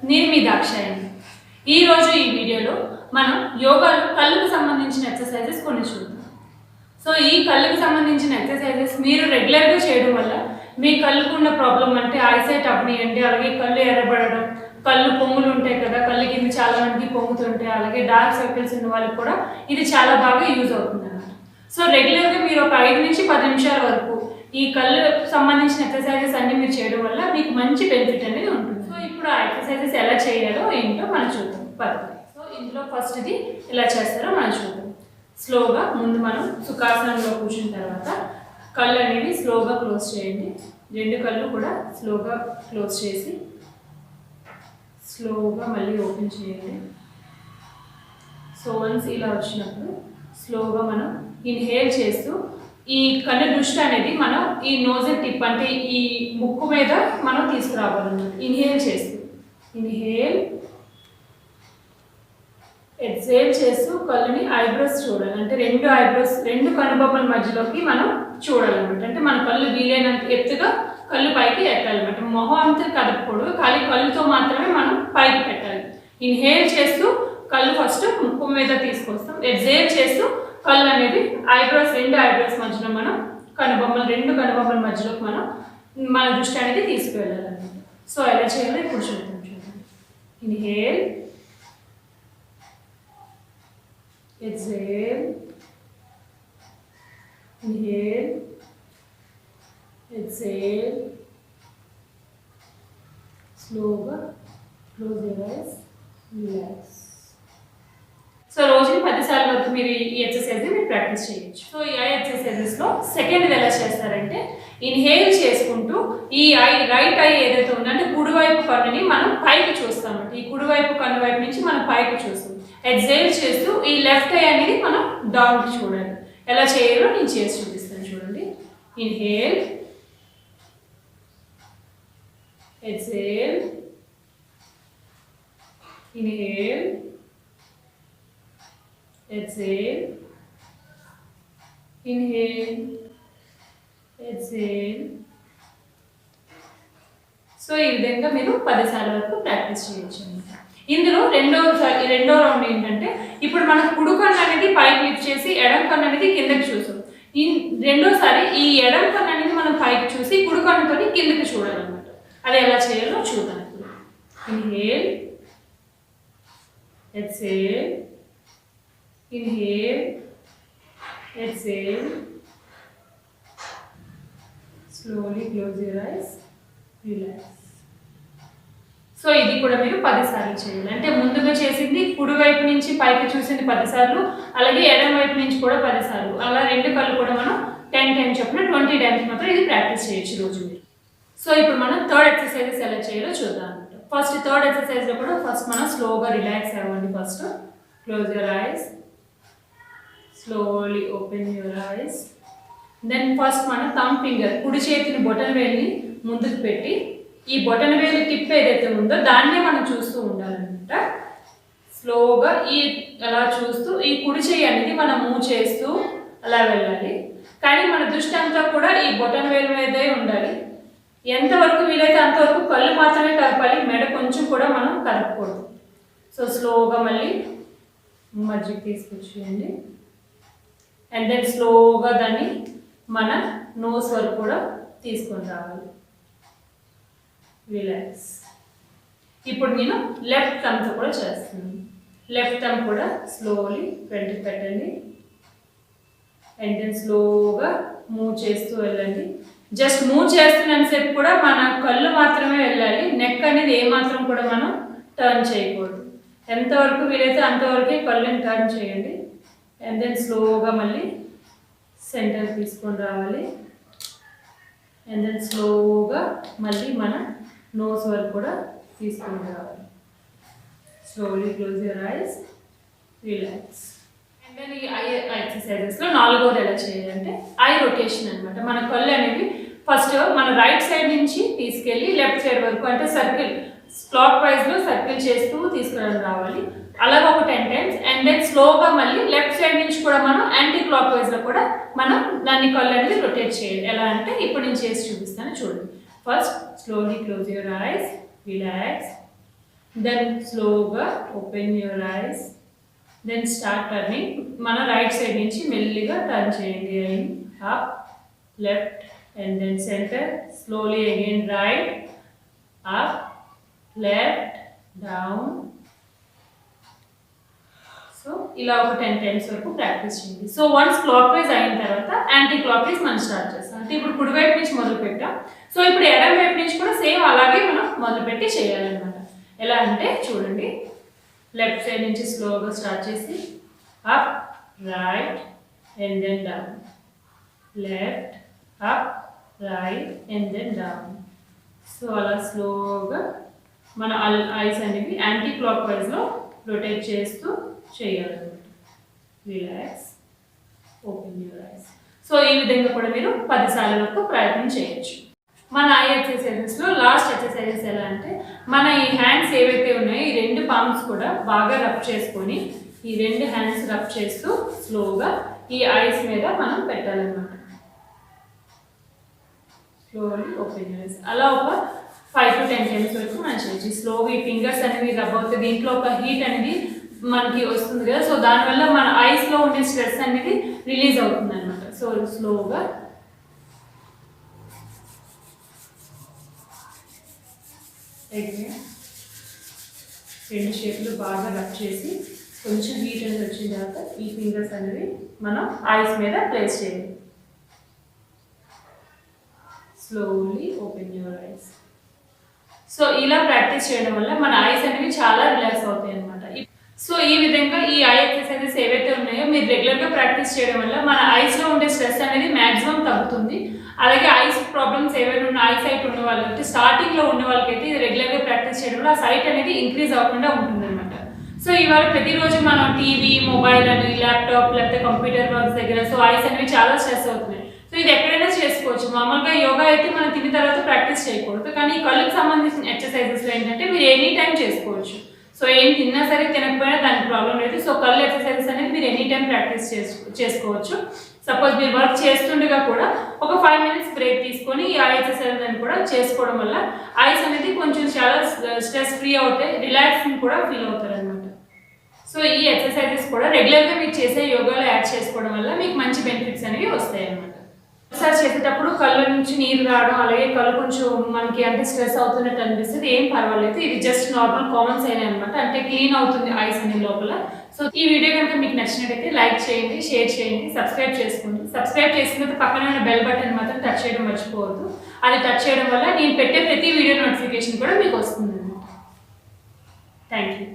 నేను మీ దాక్షాయణి. ఈరోజు ఈ వీడియోలో మనం యోగాలో కళ్ళకు సంబంధించిన ఎక్సర్సైజెస్ కొన్ని చూద్దాం. సో ఈ కళ్ళకు సంబంధించిన ఎక్సర్సైజెస్ మీరు రెగ్యులర్గా చేయడం వల్ల మీ కళ్ళకు ఉన్న ప్రాబ్లం అంటే ఐసైట్ అవ్వనియండి, అలాగే కళ్ళు ఎర్రబడడం, కళ్ళు పొంగులు ఉంటాయి కదా, కళ్ళు కింద చాలా మందికి పొంగుతుంటాయి, అలాగే డార్క్ సర్కిల్స్ ఉన్న వాళ్ళకి కూడా ఇది చాలా బాగా యూజ్ అవుతుంది అన్నమాట. సో రెగ్యులర్గా మీరు ఒక 5 నుంచి 10 నిమిషాల వరకు ఈ కళ్ళు సంబంధించిన ఎక్సర్సైజెస్ అన్ని మీరు చేయడం వల్ల మీకు మంచి బెనిఫిట్ అనేది ఉంటుంది. సో ఇప్పుడు ఆ ఎక్సర్సైజెస్ ఎలా చేయాలో ఏంటో మనం చూద్దాం పద్ధతి. సో ఇందులో ఫస్ట్ ఇది ఎలా చేస్తారో మనం చూద్దాం. స్లోగా ముందు మనం సుఖాసనంలో కూర్చున్న తర్వాత కళ్ళు అనేవి స్లోగా క్లోజ్ చేయండి. 2 కళ్ళు కూడా స్లోగా క్లోజ్ చేసి స్లోగా మళ్ళీ ఓపెన్ చేయండి. సో వన్స్ ఇలా వచ్చినప్పుడు స్లోగా మనం ఇన్హేల్ చేస్తూ ఈ కన్ను దృష్టి అనేది మనం ఈ నోజల్ టిప్ అంటే ఈ ముక్కు మీద మనం తీసుకురావాలన్నమాట. ఇన్హేల్ చేస్తూ ఇన్హేల్, ఎక్సేల్ చేస్తూ కళ్ళని ఐబ్రోస్ చూడాలి. అంటే 2 ఐబ్రోస్ 2 కనుబొమ్మల మధ్యలోకి మనం చూడాలన్నమాట. అంటే మన కళ్ళు వీలైనంత ఎత్తుగా కళ్ళు పైకి ఎట్టాలన్నమాట. మొహం అంతా కదపకూడదు, ఖాళీ కళ్ళుతో మాత్రమే మనం పైకి పెట్టాలి. ఇన్హేల్ చేస్తూ కళ్ళు ఫస్ట్ ముక్కు మీద తీసుకొస్తాం. ఎక్సేల్ చేస్తూ కళ్ళు అనేది ఐబ్రోస్ 2 ఐబ్రోస్ మధ్యలో మనం కనుబొమ్మలు 2 కనుబొమ్మల మధ్యలోకి మనం మన దృష్టి అనేది తీసుకువెళ్ళాలన్నమాట. సో ఎలా చేయాలో ఇప్పుడు చూద్దాం. చూడండి. Inhale, exhale, inhale, exhale, slowగా close your eyes, relax. So రోజుకి 10 సార్లు వరకు మీరు ఈ ఎక్సర్సైజ్ మీరు ప్రాక్టీస్ చేయొచ్చు. సో ఈ ఐ ఎక్సర్సైజెస్లో సెకండ్ ఎలా చేస్తారంటే ఇన్హేల్ చేసుకుంటూ ఈ ఐ రైట్ ఐ ఏదైతే ఉందో అంటే కుడివైపు కన్నుని మనం పైకి చూస్తామంట. ఈ కుడివైపు కన్ను వైపు నుంచి మనం పైకి చూస్తాం. ఎక్సేల్ చేస్తూ ఈ లెఫ్ట్ ఐ అనేది మనం డౌన్కి చూడాలి. ఎలా చేయాలో నేను చేసి చూపిస్తాను. చూడండి. Inhale, exhale, inhale, exhale, inhale, exhale. So ఈ విధంగా మీరు 10 సార్లు వరకు ప్రాక్టీస్ చేయొచ్చు అన్నమాట. ఇందులో రెండో రౌండ్ ఏంటంటే ఇప్పుడు మనం కుడి కన్ను అనేది పైకి లిఫ్ట్ చేసి ఎడం కన్ను అనేది కిందకి చూసాం. రెండోసారి ఈ ఎడం కన్ను అనేది మనం పైకి చూసి కుడి కన్నుతో కిందకి చూడాలన్నమాట. అది ఎలా చేయాలో చూద్దాం. Inhale, exhale, inhale, exhale, slowly close your eyes, relax. So ఇది కూడా మీరు 10 సార్లు చేయాలి. అంటే ముందుగా చేసింది కుడి వైపు నుంచి పైకి చూసింది 10 సార్లు, అలాగే ఎడం వైపు నుంచి కూడా 10 సార్లు, అలా 2 కళ్ళు కూడా మనం 10 టైమ్స్ చొప్పున 20 టైమ్స్ మాత్రం ఇది ప్రాక్టీస్ చేయొచ్చు రోజు మీరు. సో ఇప్పుడు మనం థర్డ్ ఎక్సర్సైజెస్ ఎలా చేయాలో చూద్దాం అనమాట. ఫస్ట్ థర్డ్ ఎక్సర్సైజ్లో కూడా ఫస్ట్ మనం స్లోగా రిలాక్స్ అవ్వండి. First close your eyes, slowly open your eyes. Then first మనం థంబ్ ఫింగర్ కుడి చేతిని బొటన వేలిని ముందుకు పెట్టి ఈ బొటన వేలి టిప్ ఏదైతే ఉందో దాన్నే మనం చూస్తూ ఉండాలన్నమాట. స్లోగా ఈ అలా చూస్తూ ఈ కుడి చేయి అనేది మనం మూవ్ చేస్తూ అలా వెళ్ళాలి. కానీ మన దృష్టి అంతా కూడా ఈ బొటన వేలి మీదే ఉండాలి. ఎంతవరకు వీలైతే అంతవరకు కళ్ళు మాత్రమే కలపాలి, మెడ కొంచెం కూడా మనం కలపకూడదు. సో స్లోగా మళ్ళీ మధ్యకి తీసుకొచ్చేయండి. అండ్ దెన్ స్లోగా దాన్ని మన నోస్ వరకు కూడా తీసుకొని రావాలి. రిలాక్స్. ఇప్పుడు నేను లెఫ్ట్ థంబ్తో కూడా చేస్తున్నాను. లెఫ్ట్ థంబ్ కూడా స్లోలీ వెంటకి పెట్టండి. అండ్ దెన్ స్లోగా మూవ్ చేస్తూ వెళ్ళండి. జస్ట్ మూవ్ చేస్తున్నంతసేపు కూడా మన కళ్ళు మాత్రమే వెళ్ళాలి. నెక్ అనేది ఏమాత్రం కూడా మనం టర్న్ చేయకూడదు. ఎంతవరకు వీలైతే అంతవరకే కళ్ళని టర్న్ చేయండి. అండ్ దెన్ స్లోగా మళ్ళీ సెంటర్ తీసుకొని రావాలి. అండ్ దెన్ స్లోగా మళ్ళీ మన నోస్ వరకు కూడా తీసుకొని రావాలి. Slowly close your eyes, relax. And then ఈ ఐ ఎక్సర్సైజెస్లో 4వది ఎలా చేయాలంటే ఐ రొటేషన్ అనమాట. మన కళ్ళు అనేవి ఫస్ట్ మన రైట్ సైడ్ నుంచి తీసుకెళ్ళి లెఫ్ట్ సైడ్ వరకు అంటే సర్కిల్ క్లాక్ వైజ్లో సర్కిల్ చేస్తూ తీసుకుని రావాలి. అలాగే ఒక 10 టైమ్స్. అండ్ దెన్ స్లోగా మళ్ళీ లెఫ్ట్ సైడ్ నుంచి కూడా మనం యాంటీ క్లాక్ వైజ్లో కూడా మనం దాన్ని కళ్ళు అనేది రొటేట్ చేయాలి. ఎలా అంటే ఇప్పుడు నేను చేసి చూపిస్తాను. చూడండి. First slowly close your eyes, relax, then స్లోగా open your eyes, then start turning. మన రైట్ సైడ్ నుంచి మెల్లిగా టర్న్ చేయండి. And up, left and then centre. Slowly again right, up, left, down. So ఇలా ఒక 10 టైమ్స్ వరకు ప్రాక్టీస్ చేయండి. So once clock wise అయిన తర్వాత యాంటీ క్లాక్ వైజ్ మనం స్టార్ట్ చేస్తాం. అంటే ఇప్పుడు కుడి వైపు నుంచి మొదలు పెట్టాం. సో ఇప్పుడు ఎడమ వైపు నుంచి కూడా సేమ్ అలాగే మనం మొదలుపెట్టి చేయాలన్నమాట. ఎలా అంటే చూడండి, లెఫ్ట్ సైడ్ నుంచి స్లోగా స్టార్ట్ చేసి up, right and then down, left, up, right and then down. So అలా స్లోగా మన ఐస్ అనేవి యాంటీ క్లాక్ వైజ్లో రొటేట్ చేస్తూ చేయాలన్నమాట. Relax, open your ice. So ఈ విధంగా కూడా మీరు 10 సార్లు వరకు ప్రయత్నం చేయొచ్చు. మన ఐ ఎక్సర్సైజెస్లో లాస్ట్ ఎక్సర్సైజెస్ ఎలా అంటే మన ఈ హ్యాండ్స్ ఏవైతే ఉన్నాయో ఈ 2 పామ్స్ కూడా బాగా రబ్ చేసుకొని ఈ 2 హ్యాండ్స్ రబ్ చేస్తూ స్లోగా ఈ ఐస్ మీద మనం పెట్టాలన్నమాట. Slowly open your eyes. అలా ఒక 5 to 10 టైమ్స్ వరకు మనం చేయొచ్చు. స్లోగా ఈ ఫింగర్స్ అనేవి రబ్ అవుతాయి. దీంట్లో ఒక హీట్ అనేది మనకి వస్తుంది కదా, సో దానివల్ల మన ఐస్లో ఉండే స్ట్రెస్ అనేది రిలీజ్ అవుతుంది అనమాట. సో స్లోగా రెండు షేప్లు బాగా రబ్ చేసి కొంచెం హీట్ అనేది వచ్చిన తర్వాత ఈ ఫింగర్స్ అనేవి మనం ఐస్ మీద ప్లేస్ చేయాలి. Slowly open your ice. So ఇలా ప్రాక్టీస్ చేయడం వల్ల మన ఐస్ అనేవి చాలా రిలాక్స్ అవుతాయి అనమాట. సో ఈ విధంగా ఈ ఐ ఎక్సర్సైజెస్ ఏవైతే ఉన్నాయో మీరు రెగ్యులర్గా ప్రాక్టీస్ చేయడం వల్ల మన ఐస్లో ఉండే స్ట్రెస్ అనేది మ్యాక్సిమం తగ్గుతుంది. అలాగే ఐస్ ప్రాబ్లమ్స్ ఏవైనా ఉన్న ఐ సైట్ ఉన్న వాళ్ళకి స్టార్టింగ్లో ఉన్న వాళ్ళకైతే ఇది రెగ్యులర్గా ప్రాక్టీస్ చేయడం వల్ల ఆ సైట్ అనేది ఇంక్రీజ్ అవ్వకుండా ఉంటుంది అనమాట. సో ఇవాళ ప్రతిరోజు మనం టీవీ, మొబైల్ అని, ల్యాప్టాప్ లేకపోతే కంప్యూటర్ వర్క్స్ దగ్గర సో ఐస్ అనేవి చాలా స్ట్రెస్ అవుతున్నాయి. సో ఇది ఎక్కడైనా చేసుకోవచ్చు. మామూలుగా యోగా అయితే మనం తిన్న తర్వాత ప్రాక్టీస్ చేయకూడదు, కానీ కళ్ళకి సంబంధించిన ఎక్సర్సైజెస్లో ఏంటంటే మీరు ఎనీ టైం చేసుకోవచ్చు. సో ఏం తిన్నా సరే తినకపోయినా దానికి ప్రాబ్లం లేదు. సో కళ్ళు ఎక్సర్సైజెస్ అనేది మీరు ఎనీ టైం ప్రాక్టీస్ చేసుకోవచ్చు. సపోజ్ మీరు వర్క్ చేస్తుండగా కూడా ఒక 5 మినిట్స్ బ్రేక్ తీసుకొని ఈ ఐ ఎక్సర్సైజ్ అని కూడా చేసుకోవడం వల్ల ఐస్ అనేది కొంచెం చాలా స్ట్రెస్ ఫ్రీ అవుతాయి, రిలాక్సింగ్ కూడా ఫీల్ అవుతారు అనమాట. సో ఈ ఎక్సర్సైజెస్ కూడా రెగ్యులర్గా మీరు చేసే యోగాలో యాడ్ చేసుకోవడం వల్ల మీకు మంచి బెనిఫిట్స్ అనేవి వస్తాయి అన్నమాట. ఒకసారి చేసేటప్పుడు కళ్ళ నుంచి నీరు రావడం, అలాగే కళ్ళు కొంచెం మనకి అంటే స్ట్రెస్ అవుతున్నట్టు అనిపిస్తుంది, ఏం పర్వాలేదు. ఇది జస్ట్ నార్మల్ కామన్ సైన్ అనమాట. అంటే క్లీన్ అవుతుంది ఐస్ అనే లోపల. సో ఈ వీడియో కనుక మీకు నచ్చినట్టయితే లైక్ చేయండి, షేర్ చేయండి, సబ్స్క్రైబ్ చేసుకోండి. సబ్స్క్రైబ్ చేసిన తర్వాత పక్కన ఉన్న బెల్ బటన్ మాత్రం టచ్ చేయడం మర్చిపోవద్దు. అది టచ్ చేయడం వల్ల నేను పెట్టే ప్రతి వీడియో నోటిఫికేషన్ కూడా మీకు వస్తుంది. Thank you.